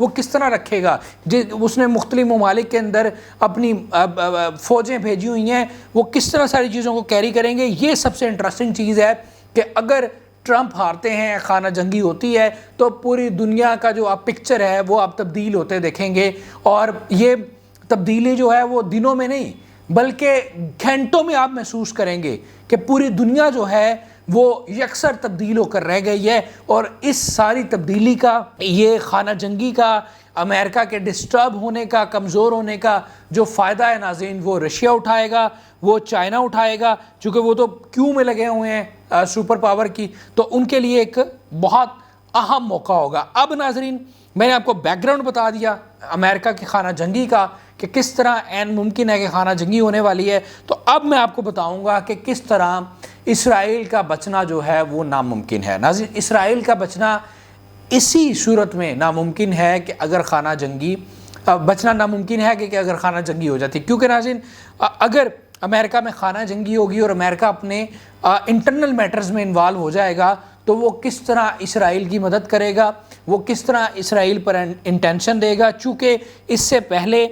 وہ کس طرح رکھے گا؟ اس نے مختلف ممالک کے اندر اپنی فوجیں بھیجی ہوئی ہیں، وہ کس طرح ساری چیزوں کو کیری کریں گے؟ یہ سب سے انٹرسٹنگ چیز ہے کہ اگر ٹرمپ ہارتے ہیں، خانہ جنگی ہوتی ہے، تو پوری دنیا کا جو آپ پکچر ہے وہ آپ تبدیل ہوتے دیکھیں گے، اور یہ تبدیلی جو ہے وہ دنوں میں نہیں بلکہ گھنٹوں میں آپ محسوس کریں گے کہ پوری دنیا جو ہے وہ یکسر تبدیل ہو کر رہ گئی ہے۔ اور اس ساری تبدیلی کا، یہ خانہ جنگی کا، امریکہ کے ڈسٹرب ہونے کا، کمزور ہونے کا جو فائدہ ہے ناظرین، وہ رشیا اٹھائے گا، وہ چائنا اٹھائے گا، چونکہ وہ تو کیوں میں لگے ہوئے ہیں سپر پاور کی، تو ان کے لیے ایک بہت اہم موقع ہوگا۔ اب ناظرین میں نے آپ کو بیک گراؤنڈ بتا دیا امریکہ کی خانہ جنگی کا کہ کس طرح عین ممکن ہے کہ خانہ جنگی ہونے والی ہے، تو اب میں آپ کو بتاؤں گا کہ کس طرح اسرائیل کا بچنا جو ہے وہ ناممکن ہے۔ ناظرین اسرائیل کا بچنا اسی صورت میں ناممکن ہے کہ اگر خانہ جنگی بچنا ناممکن ہے کہ اگر خانہ جنگی ہو جاتی، کیونکہ ناظرین اگر امریکہ میں خانہ جنگی ہوگی اور امریکہ اپنے انٹرنل میٹرز میں انوالو ہو جائے گا تو وہ کس طرح اسرائیل کی مدد کرے گا، وہ کس طرح اسرائیل پر انٹینشن دے گا، چونکہ اس سے پہلے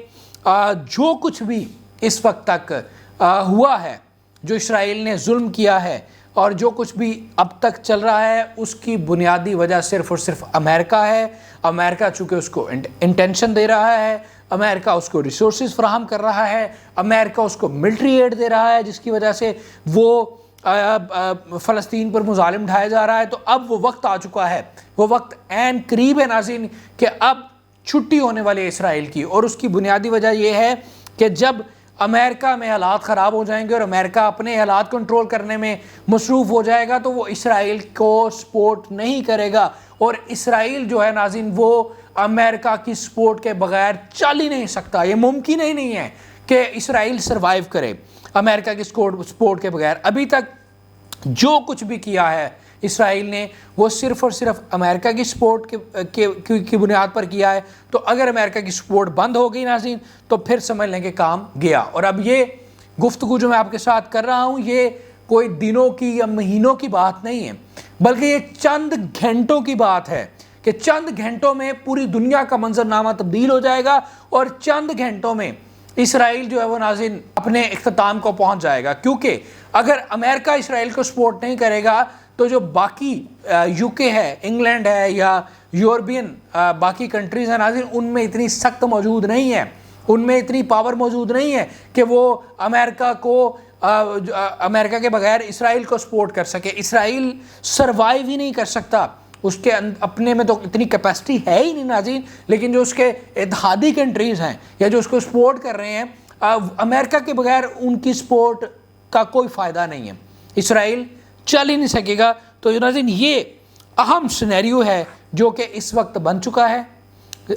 جو کچھ بھی اس وقت تک ہوا ہے، جو اسرائیل نے ظلم کیا ہے اور جو کچھ بھی اب تک چل رہا ہے، اس کی بنیادی وجہ صرف اور صرف امریکہ ہے۔ امریکہ چونکہ اس کو انٹینشن دے رہا ہے، امریکہ اس کو ریسورسز فراہم کر رہا ہے، امریکہ اس کو ملٹری ایڈ دے رہا ہے، جس کی وجہ سے وہ فلسطین پر مظالم ڈھایا جا رہا ہے۔ تو اب وہ وقت آ چکا ہے، وہ وقت عین قریب ہے ناظرین کہ اب چھٹی ہونے والی ہے اسرائیل کی، اور اس کی بنیادی وجہ یہ ہے کہ جب امریکہ میں حالات خراب ہو جائیں گے اور امریکہ اپنے حالات کنٹرول کرنے میں مصروف ہو جائے گا تو وہ اسرائیل کو سپورٹ نہیں کرے گا، اور اسرائیل جو ہے ناظرین وہ امریکہ کی سپورٹ کے بغیر چل ہی نہیں سکتا۔ یہ ممکن ہی نہیں ہے کہ اسرائیل سروائیو کرے امریکہ کی سپورٹ کے بغیر۔ ابھی تک جو کچھ بھی کیا ہے اسرائیل نے وہ صرف اور صرف امریکہ کی سپورٹ کی بنیاد پر کیا ہے، تو اگر امریکہ کی سپورٹ بند ہو گئی ناظرین تو پھر سمجھ لیں کہ کام گیا۔ اور اب یہ گفتگو جو میں آپ کے ساتھ کر رہا ہوں یہ کوئی دنوں کی یا مہینوں کی بات نہیں ہے، بلکہ یہ چند گھنٹوں کی بات ہے کہ چند گھنٹوں میں پوری دنیا کا منظرنامہ تبدیل ہو جائے گا، اور چند گھنٹوں میں اسرائیل جو ہے وہ ناظرین اپنے اختتام کو پہنچ جائے گا۔ کیونکہ اگر امریکہ اسرائیل کو سپورٹ نہیں کرے گا تو جو باقی یو کے ہے، انگلینڈ ہے، یا یورپین باقی کنٹریز ہیں ناظرین، ان میں اتنی سخت موجود نہیں ہے، ان میں اتنی پاور موجود نہیں ہے کہ وہ امریکہ کے بغیر اسرائیل کو سپورٹ کر سکے۔ اسرائیل سروائیو ہی نہیں کر سکتا، اس کے اپنے میں تو اتنی کیپیسٹی ہے ہی نہیں ناظرین، لیکن جو اس کے اتحادی کنٹریز ہیں یا جو اس کو سپورٹ کر رہے ہیں، امریکہ کے بغیر ان کی سپورٹ کا کوئی فائدہ نہیں ہے، اسرائیل چل ہی نہیں سکے گا۔ تو ناظرین یہ اہم سینیریو ہے جو کہ اس وقت بن چکا ہے،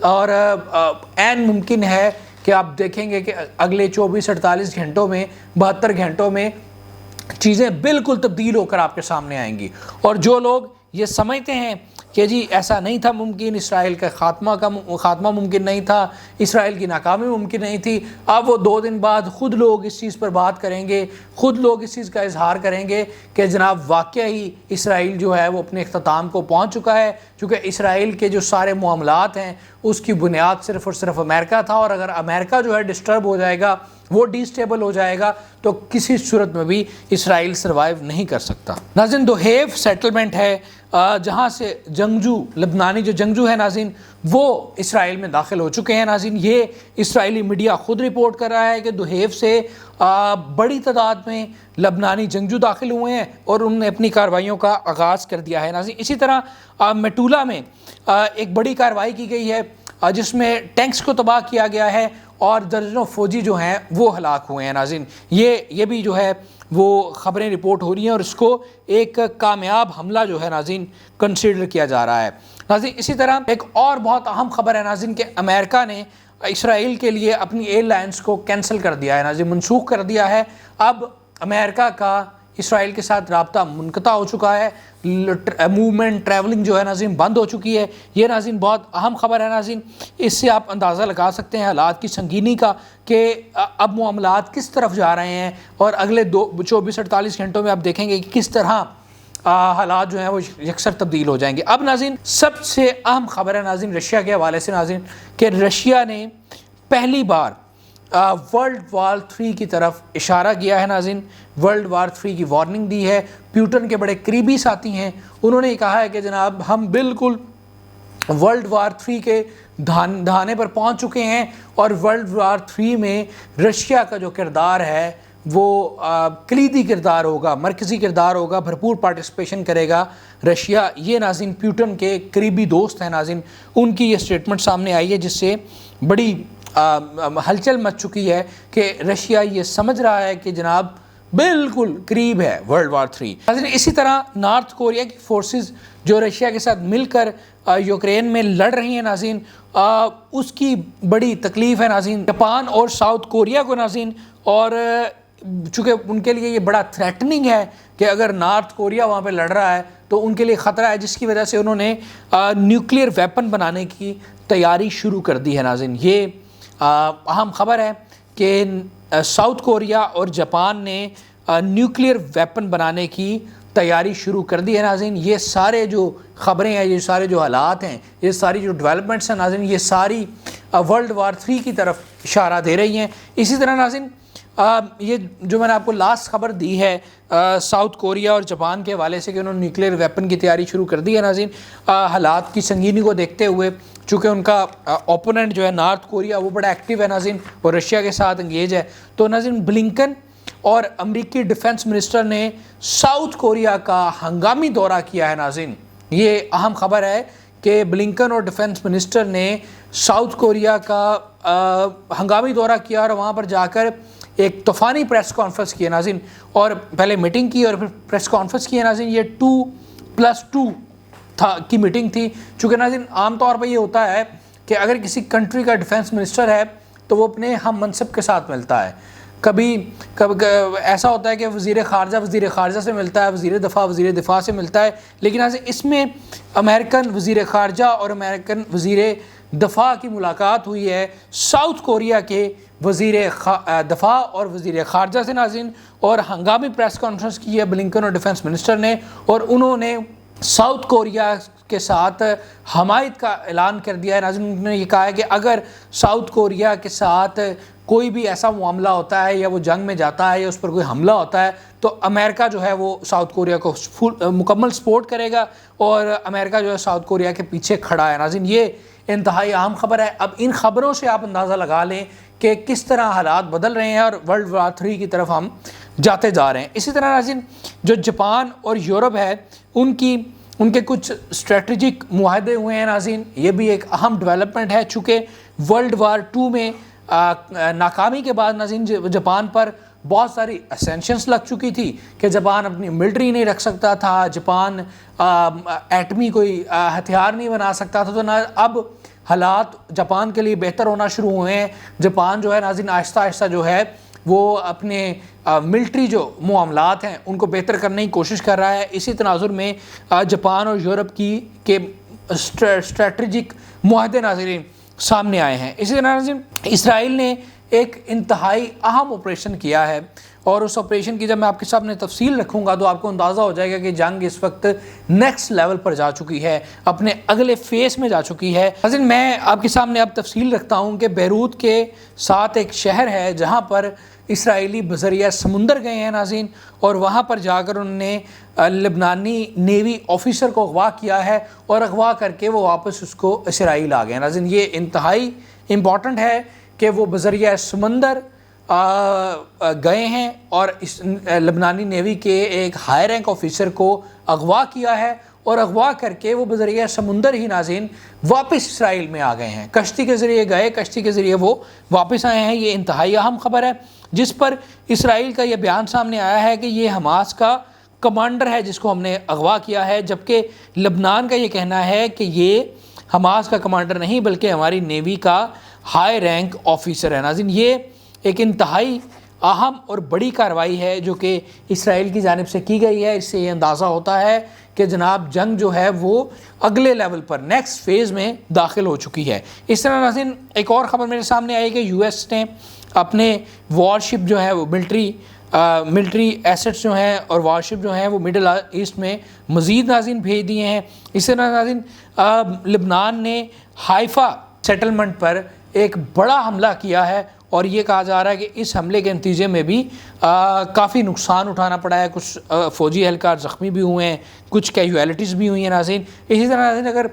اور عین ممکن ہے کہ آپ دیکھیں گے کہ اگلے 24-48 گھنٹوں میں، 72 گھنٹوں میں چیزیں بالکل تبدیل ہو کر آپ کے سامنے آئیں گی۔ اور جو لوگ یہ سمجھتے ہیں کہ جی ایسا نہیں تھا ممکن، اسرائیل کا خاتمہ ممکن نہیں تھا، اسرائیل کی ناکامی ممکن نہیں تھی، اب وہ 2 دن بعد خود لوگ اس چیز پر بات کریں گے، خود لوگ اس چیز کا اظہار کریں گے کہ جناب واقعہ ہی اسرائیل جو ہے وہ اپنے اختتام کو پہنچ چکا ہے، چونکہ اسرائیل کے جو سارے معاملات ہیں اس کی بنیاد صرف اور صرف امریکہ تھا، اور اگر امریکہ جو ہے ڈسٹرب ہو جائے گا، وہ ڈی اسٹیبل ہو جائے گا، تو کسی صورت میں بھی اسرائیل سروائیو نہیں کر سکتا۔ ناظرین دوحیف سیٹلمنٹ ہے جہاں سے لبنانی جو جنگجو ہے ناظرین وہ اسرائیل میں داخل ہو چکے ہیں۔ ناظرین یہ اسرائیلی میڈیا خود رپورٹ کر رہا ہے کہ دوحیف سے بڑی تعداد میں لبنانی جنگجو داخل ہوئے ہیں اور انہوں نے اپنی کارروائیوں کا آغاز کر دیا ہے۔ ناظرین اسی طرح میٹولا میں ایک بڑی کارروائی کی گئی ہے جس میں ٹینکس کو تباہ کیا گیا ہے اور درجنوں فوجی جو ہیں وہ ہلاک ہوئے ہیں۔ ناظرین یہ بھی جو ہے وہ خبریں رپورٹ ہو رہی ہیں اور اس کو ایک کامیاب حملہ جو ہے ناظرین کنسیڈر کیا جا رہا ہے۔ ناظرین اسی طرح ایک اور بہت اہم خبر ہے ناظرین کہ امریکہ نے اسرائیل کے لیے اپنی ایئر لائنز کو کینسل کر دیا ہے ناظرین، منسوخ کر دیا ہے۔ اب امریکہ کا اسرائیل کے ساتھ رابطہ منقطع ہو چکا ہے، موومنٹ ٹریولنگ جو ہے ناظرین بند ہو چکی ہے۔ یہ ناظرین بہت اہم خبر ہے ناظرین، اس سے آپ اندازہ لگا سکتے ہیں حالات کی سنگینی کا کہ اب معاملات کس طرف جا رہے ہیں، اور اگلے 24-48 گھنٹوں میں آپ دیکھیں گے کہ کس طرح حالات جو ہیں وہ یکسر تبدیل ہو جائیں گے۔ اب ناظرین سب سے اہم خبر ہے ناظرین رشیا کے حوالے سے ناظرین کہ رشیا نے پہلی بار ورلڈ وار 3 کی طرف اشارہ کیا ہے ناظرین، ورلڈ وار 3 کی وارننگ دی ہے۔ پیوٹن کے بڑے قریبی ساتھی ہیں، انہوں نے کہا ہے کہ جناب ہم بالکل ورلڈ وار 3 کے دہانے پر پہنچ چکے ہیں، اور ورلڈ وار 3 میں رشیا کا جو کردار ہے وہ کلیدی کردار ہوگا، مرکزی کردار ہوگا، بھرپور پارٹیسپیشن کرے گا رشیا۔ یہ ناظرین پیوٹن کے قریبی دوست ہیں ناظرین، ان کی یہ سٹیٹمنٹ سامنے آئی ہے جس سے بڑی ہلچل مچ چکی ہے کہ رشیا یہ سمجھ رہا ہے کہ جناب بالکل قریب ہے ورلڈ وار 3۔ ناظرین اسی طرح نارتھ کوریا کی فورسز جو رشیا کے ساتھ مل کر یوکرین میں لڑ رہی ہیں ناظرین، اس کی بڑی تکلیف ہے ناظرین جاپان اور ساؤتھ کوریا کو ناظرین، اور چونکہ ان کے لیے یہ بڑا تھریٹننگ ہے کہ اگر نارتھ کوریا وہاں پہ لڑ رہا ہے تو ان کے لیے خطرہ ہے، جس کی وجہ سے انہوں نے نیوکلیئر ویپن بنانے کی تیاری شروع کر دی ہے ناظرین۔ یہ اہم خبر ہے کہ ساؤتھ کوریا اور جاپان نے نیوکلیئر ویپن بنانے کی تیاری شروع کر دی ہے ناظرین۔ یہ سارے جو خبریں ہیں، یہ سارے جو حالات ہیں، یہ ساری جو ڈیولپمنٹس ہیں ناظرین، یہ ساری ورلڈ وار 3 کی طرف اشارہ دے رہی ہیں۔ اسی طرح ناظرین یہ جو میں نے آپ کو لاسٹ خبر دی ہے ساؤتھ کوریا اور جاپان کے حوالے سے کہ انہوں نے نیوکلیئر ویپن کی تیاری شروع کر دی ہے ناظرین، حالات کی سنگینی کو دیکھتے ہوئے، چونکہ ان کا اوپوننٹ جو ہے نارتھ کوریا وہ بڑا ایکٹیو ہے ناظرین اور رشیا کے ساتھ انگیج ہے، تو ناظرین بلنکن اور امریکی ڈیفنس منسٹر نے ساؤتھ کوریا کا ہنگامی دورہ کیا ہے ناظرین۔ یہ اہم خبر ہے کہ بلنکن اور ڈیفنس منسٹر نے ساؤتھ کوریا کا ہنگامی دورہ کیا اور وہاں پر جا کر ایک طوفانی پریس کانفرنس کی ہے ناظرین، اور پہلے میٹنگ کی اور پھر پریس کانفرنس کی ہے ناظرین۔ یہ 2+2 کی میٹنگ تھی، چونکہ ناظرین عام طور پہ یہ ہوتا ہے کہ اگر کسی کنٹری کا ڈیفنس منسٹر ہے تو وہ اپنے ہم منصب کے ساتھ ملتا ہے، کبھی ایسا ہوتا ہے کہ وزیر خارجہ سے ملتا ہے، وزیر دفاع سے ملتا ہے، لیکن اس میں امریکن وزیر خارجہ اور امریکن وزیر دفاع کی ملاقات ہوئی ہے ساؤتھ کوریا کے وزیر دفاع اور وزیر خارجہ سے ناظرین، اور ہنگامی پریس کانفرنس کی ہے بلنکن اور ڈیفنس منسٹر نے، اور انہوں نے ساؤتھ کوریا کے ساتھ حمایت کا اعلان کر دیا ہے ناظرین۔ انہوں نے یہ کہا ہے کہ اگر ساؤتھ کوریا کے ساتھ کوئی بھی ایسا معاملہ ہوتا ہے یا وہ جنگ میں جاتا ہے یا اس پر کوئی حملہ ہوتا ہے تو امریکہ جو ہے وہ ساؤتھ کوریا کو مکمل سپورٹ کرے گا، اور امریکہ جو ہے ساؤتھ کوریا کے پیچھے کھڑا ہے ناظرین۔ یہ انتہائی اہم خبر ہے۔ اب ان خبروں سے آپ اندازہ لگا لیں کہ کس طرح حالات بدل رہے ہیں اور ورلڈ وار 3 کی طرف ہم جاتے جا رہے ہیں۔ اسی طرح ناظرین جو جاپان اور یورپ ہے ان کے کچھ اسٹریٹجک معاہدے ہوئے ہیں ناظرین، یہ بھی ایک اہم ڈیولپمنٹ ہے، چونکہ ورلڈ وار 2 میں ناکامی کے بعد ناظرین جاپان پر بہت ساری اسینشنز لگ چکی تھی کہ جاپان اپنی ملٹری نہیں رکھ سکتا تھا، جاپان ایٹمی کوئی ہتھیار نہیں بنا سکتا تھا، تو اب حالات جاپان کے لیے بہتر ہونا شروع ہوئے ہیں۔ جاپان جو ہے ناظرین آہستہ آہستہ جو ہے وہ اپنے ملٹری جو معاملات ہیں ان کو بہتر کرنے کی کوشش کر رہا ہے۔ اسی تناظر میں جاپان اور یورپ کے اسٹریٹجک معاہدے ناظرین سامنے آئے ہیں۔ اسی طرح ناظرین اسرائیل نے ایک انتہائی اہم آپریشن کیا ہے، اور اس آپریشن کی جب میں آپ کے سامنے تفصیل رکھوں گا تو آپ کو اندازہ ہو جائے گا کہ جنگ اس وقت نیکسٹ لیول پر جا چکی ہے، اپنے اگلے فیس میں جا چکی ہے۔ ناظرین میں آپ کے سامنے اب تفصیل رکھتا ہوں کہ بیروت کے ساتھ ایک شہر ہے جہاں پر اسرائیلی بذریعہ سمندر گئے ہیں ناظرین، اور وہاں پر جا کر انہوں نے لبنانی نیوی آفیسر کو اغوا کیا ہے، اور اغوا کر کے وہ واپس اس کو اسرائیل آ گئے ناظرین۔ یہ انتہائی امپورٹنٹ ہے کہ وہ بذریعہ سمندر گئے ہیں اور اس لبنانی نیوی کے ایک ہائی رینک آفیسر کو اغوا کیا ہے، اور اغوا کر کے وہ بذریعہ سمندر ہی ناظرین واپس اسرائیل میں آ گئے ہیں، کشتی کے ذریعے گئے، کشتی کے ذریعے وہ واپس آئے ہیں۔ یہ انتہائی اہم خبر ہے جس پر اسرائیل کا یہ بیان سامنے آیا ہے کہ یہ حماس کا کمانڈر ہے جس کو ہم نے اغوا کیا ہے، جبکہ لبنان کا یہ کہنا ہے کہ یہ حماس کا کمانڈر نہیں بلکہ ہماری نیوی کا ہائی رینک آفیسر ہے ناظرین۔ یہ ایک انتہائی اہم اور بڑی کارروائی ہے جو کہ اسرائیل کی جانب سے کی گئی ہے۔ اس سے یہ اندازہ ہوتا ہے کہ جناب جنگ جو ہے وہ اگلے لیول پر نیکسٹ فیز میں داخل ہو چکی ہے۔ اس طرح ناظرین ایک اور خبر میرے سامنے آئی کہ یو ایس نے اپنے وار شپ جو ہے وہ ملٹری ملٹری ایسٹس جو ہیں اور وارشپ جو ہیں وہ مڈل ایسٹ میں مزید ناظرین بھیج دیے ہیں۔ اس طرح ناظرین لبنان نے حائفہ سیٹلمنٹ پر ایک بڑا حملہ کیا ہے، اور یہ کہا جا رہا ہے کہ اس حملے کے نتیجے میں بھی کافی نقصان اٹھانا پڑا ہے، کچھ فوجی اہلکار زخمی بھی ہوئے ہیں، کچھ کیجویلٹیز بھی ہوئی ہیں ناظرین۔ اسی طرح ناظرین اگر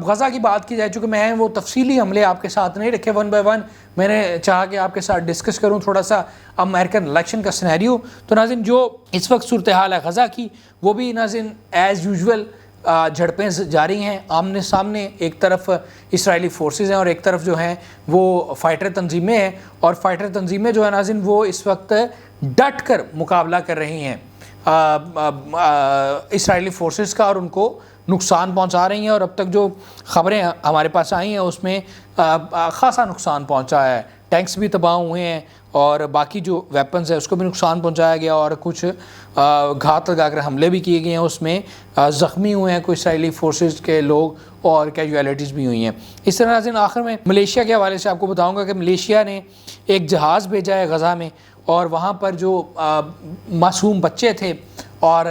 غزہ کی بات کی جائے، چونکہ میں وہ تفصیلی حملے آپ کے ساتھ نہیں رکھے ون بائی ون، میں نے چاہا کہ آپ کے ساتھ ڈسکس کروں تھوڑا سا امریکن الیکشن کا سینیریو۔ تو ناظرین جو اس وقت صورتحال ہے غزہ کی، وہ بھی ناظرین ایز یوزول جھڑپیں جاری ہیں آمنے سامنے، ایک طرف اسرائیلی فورسز ہیں اور ایک طرف جو ہیں وہ فائٹر تنظیمیں ہیں، اور فائٹر تنظیمیں جو ہیں ناظرین وہ اس وقت ڈٹ کر مقابلہ کر رہی ہیں اسرائیلی فورسز کا، اور ان کو نقصان پہنچا رہی ہیں، اور اب تک جو خبریں ہمارے پاس آئی ہیں اس میں خاصا نقصان پہنچا ہے، ٹینکس بھی تباہ ہوئے ہیں اور باقی جو ویپنز ہے اس کو بھی نقصان پہنچایا گیا، اور کچھ گھات لگا کر حملے بھی کیے گئے ہیں، اس میں زخمی ہوئے ہیں کچھ اسرائیلی فورسز کے لوگ اور کیجویلٹیز بھی ہوئی ہیں۔ اس طرح ناظرین آخر میں ملیشیا کے حوالے سے آپ کو بتاؤں گا کہ ملیشیا نے ایک جہاز بھیجا ہے غزہ میں، اور وہاں پر جو معصوم بچے تھے اور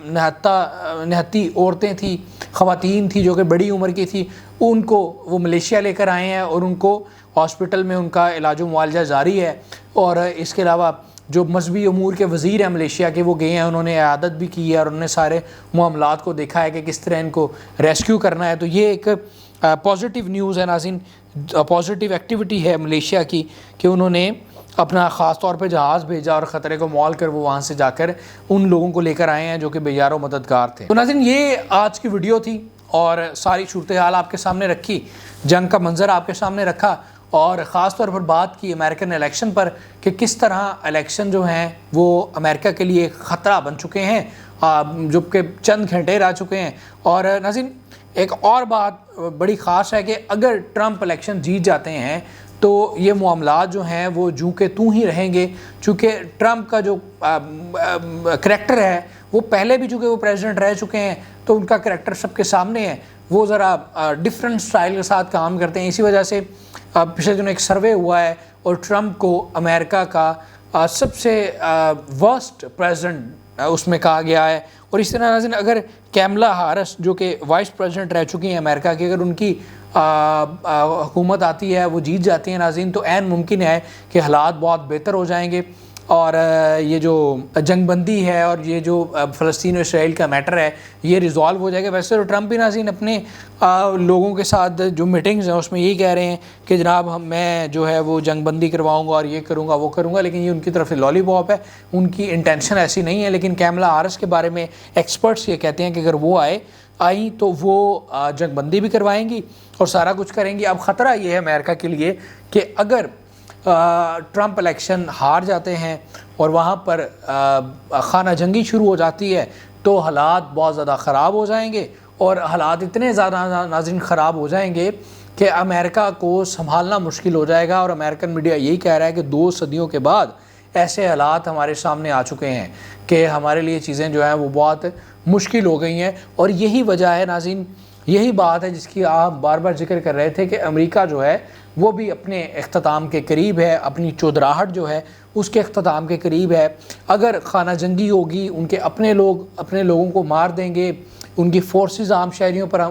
نہتی عورتیں تھیں، خواتین تھیں جو کہ بڑی عمر کی تھی، ان کو وہ ملیشیا لے کر آئے ہیں، اور ان کو ہاسپٹل میں ان کا علاج و معالجہ جاری ہے۔ اور اس کے علاوہ جو مذہبی امور کے وزیر ہیں ملیشیا کے، وہ گئے ہیں، انہوں نے عیادت بھی کی ہے، اور انہوں نے سارے معاملات کو دیکھا ہے کہ کس طرح ان کو ریسکیو کرنا ہے۔ تو یہ ایک پازیٹیو نیوز ہے ناظرین، پازیٹیو ایکٹیویٹی ہے ملیشیا کی کہ انہوں نے اپنا خاص طور پہ جہاز بھیجا اور خطرے کو مول کر وہ وہاں سے جا کر ان لوگوں کو لے کر آئے ہیں جو کہ بے یار و مددگار تھے۔ تو ناظرین یہ آج کی ویڈیو تھی، اور ساری صورتحال آپ کے سامنے رکھی، جنگ کا منظر آپ کے سامنے رکھا، اور خاص طور پر بات کی امریکن الیکشن پر کہ کس طرح الیکشن جو ہیں وہ امریکہ کے لیے خطرہ بن چکے ہیں، جو کہ چند گھنٹے رہ چکے ہیں۔ اور ناظرین ایک اور بات بڑی خاص ہے کہ اگر ٹرمپ الیکشن جیت جاتے ہیں تو یہ معاملات جو ہیں وہ جوں کہ توں ہی رہیں گے، چونکہ ٹرمپ کا جو کریکٹر ہے وہ پہلے بھی چونکہ وہ پریزیڈنٹ رہ چکے ہیں تو ان کا کریکٹر سب کے سامنے ہے، وہ ذرا ڈیفرنٹ سٹائل کے ساتھ کام کرتے ہیں۔ اسی وجہ سے پچھلے دنوں ایک سروے ہوا ہے اور ٹرمپ کو امریکہ کا سب سے ورسٹ پریزیڈنٹ اس میں کہا گیا ہے۔ اور اس طرح ناظرین اگر کیملا ہارس جو کہ وائس پریزیڈنٹ رہ چکی ہیں امریکہ کی، اگر ان کی حکومت آتی ہے، وہ جیت جاتی ہیں ناظرین، تو عین ممکن ہے کہ حالات بہت بہتر ہو جائیں گے، اور یہ جو جنگ بندی ہے اور یہ جو فلسطین و اسرائیل کا میٹر ہے یہ ریزالو ہو جائے گا۔ ویسے تو ٹرمپ بھی ناظرین اپنے لوگوں کے ساتھ جو میٹنگز ہیں اس میں یہی کہہ رہے ہیں کہ جناب میں جو ہے وہ جنگ بندی کرواؤں گا اور یہ کروں گا وہ کروں گا، لیکن یہ ان کی طرف سے لالی پاپ ہے، ان کی انٹینشن ایسی نہیں ہے۔ لیکن کیملا ہارس کے بارے میں ایکسپرٹس یہ کہتے ہیں کہ اگر وہ آئیں تو وہ جنگ بندی بھی کروائیں گی اور سارا کچھ کریں گی۔ اب خطرہ یہ ہے امریکہ کے لیے کہ اگر ٹرمپ الیکشن ہار جاتے ہیں اور وہاں پر خانہ جنگی شروع ہو جاتی ہے تو حالات بہت زیادہ خراب ہو جائیں گے، اور حالات اتنے زیادہ ناظرین خراب ہو جائیں گے کہ امریکہ کو سنبھالنا مشکل ہو جائے گا۔ اور امریکن میڈیا یہی کہہ رہا ہے کہ 2 صدیوں کے بعد ایسے حالات ہمارے سامنے آ چکے ہیں کہ ہمارے لیے چیزیں جو ہیں وہ بہت مشکل ہو گئی ہیں۔ اور یہی وجہ ہے ناظرین، یہی بات ہے جس کی آپ بار بار ذکر کر رہے تھے کہ امریکہ جو ہے وہ بھی اپنے اختتام کے قریب ہے، اپنی چودراہٹ جو ہے اس کے اختتام کے قریب ہے۔ اگر خانہ جنگی ہوگی، ان کے اپنے لوگ اپنے لوگوں کو مار دیں گے، ان کی فورسز عام شہریوں پر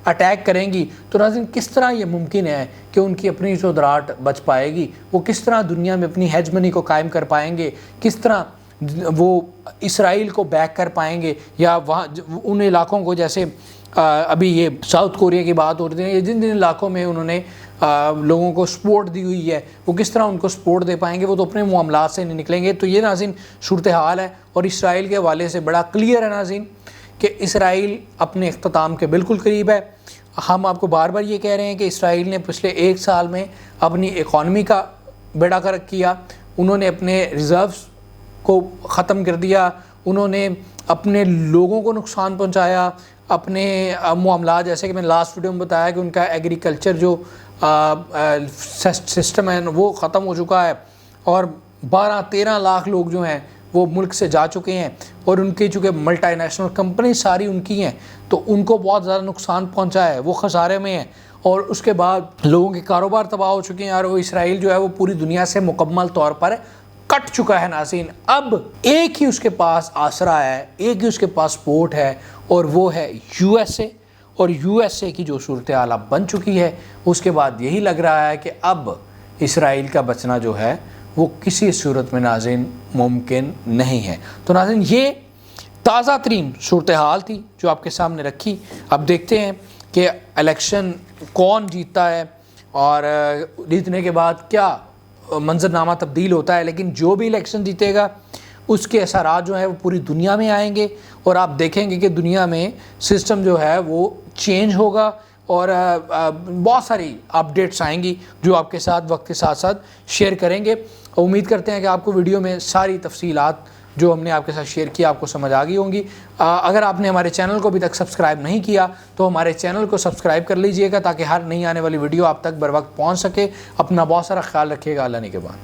اٹیک کریں گی، تو ناظرین کس طرح یہ ممکن ہے کہ ان کی اپنی چودراہٹ بچ پائے گی؟ وہ کس طرح دنیا میں اپنی ہیجمنی کو قائم کر پائیں گے؟ کس طرح وہ اسرائیل کو بیک کر پائیں گے؟ یا وہاں ان علاقوں کو، جیسے ابھی یہ ساؤتھ کوریا کی بات ہو رہی ہے، یہ جن علاقوں میں انہوں نے لوگوں کو سپورٹ دی ہوئی ہے، وہ کس طرح ان کو سپورٹ دے پائیں گے؟ وہ تو اپنے معاملات سے نہیں نکلیں گے۔ تو یہ ناظرین صورتحال ہے، اور اسرائیل کے حوالے سے بڑا کلیئر ہے ناظرین کہ اسرائیل اپنے اختتام کے بالکل قریب ہے۔ ہم آپ کو بار بار یہ کہہ رہے ہیں کہ اسرائیل نے پچھلے 1 سال میں اپنی اکانومی کا بیڑا غرق کیا، انہوں نے اپنے ریزروز کو ختم کر دیا، انہوں نے اپنے لوگوں کو نقصان پہنچایا، اپنے معاملات، جیسے کہ میں لاسٹ ویڈیو میں بتایا کہ ان کا ایگریکلچر جو سسٹم ہے وہ ختم ہو چکا ہے، اور 12-13 لاکھ لوگ جو ہیں وہ ملک سے جا چکے ہیں، اور ان کی چونکہ ملٹی نیشنل کمپنی ساری ان کی ہیں تو ان کو بہت زیادہ نقصان پہنچا ہے، وہ خسارے میں ہیں، اور اس کے بعد لوگوں کے کاروبار تباہ ہو چکے ہیں، اور وہ اسرائیل جو ہے وہ پوری دنیا سے مکمل طور پر کٹ چکا ہے ناظرین. اب ایک ہی اس کے پاس آسرا ہے, ایک ہی اس کے پاس سپورٹ ہے, اور وہ ہے یو ایس اے. اور یو ایس اے کی جو صورتحال اب بن چکی ہے, اس کے بعد یہی لگ رہا ہے کہ اب اسرائیل کا بچنا جو ہے وہ کسی صورت میں ناظرین ممکن نہیں ہے. تو ناظرین یہ تازہ ترین صورتحال تھی جو آپ کے سامنے رکھی. اب دیکھتے ہیں کہ الیکشن کون جیتتا ہے اور جیتنے کے بعد کیا منظرنامہ تبدیل ہوتا ہے. لیکن جو بھی الیکشن جیتے گا اس کے اثرات جو ہیں وہ پوری دنیا میں آئیں گے, اور آپ دیکھیں گے کہ دنیا میں سسٹم جو ہے وہ چینج ہوگا, اور بہت ساری اپڈیٹس آئیں گی جو آپ کے ساتھ وقت کے ساتھ ساتھ شیئر کریں گے. امید کرتے ہیں کہ آپ کو ویڈیو میں ساری تفصیلات جو ہم نے آپ کے ساتھ شیئر کیا آپ کو سمجھ آ گئی ہوں گی. اگر آپ نے ہمارے چینل کو ابھی تک سبسکرائب نہیں کیا تو ہمارے چینل کو سبسکرائب کر لیجئے گا تاکہ ہر نئی آنے والی ویڈیو آپ تک بر وقت پہنچ سکے. اپنا بہت سارا خیال رکھیے گا. اللہ نے کے بعد.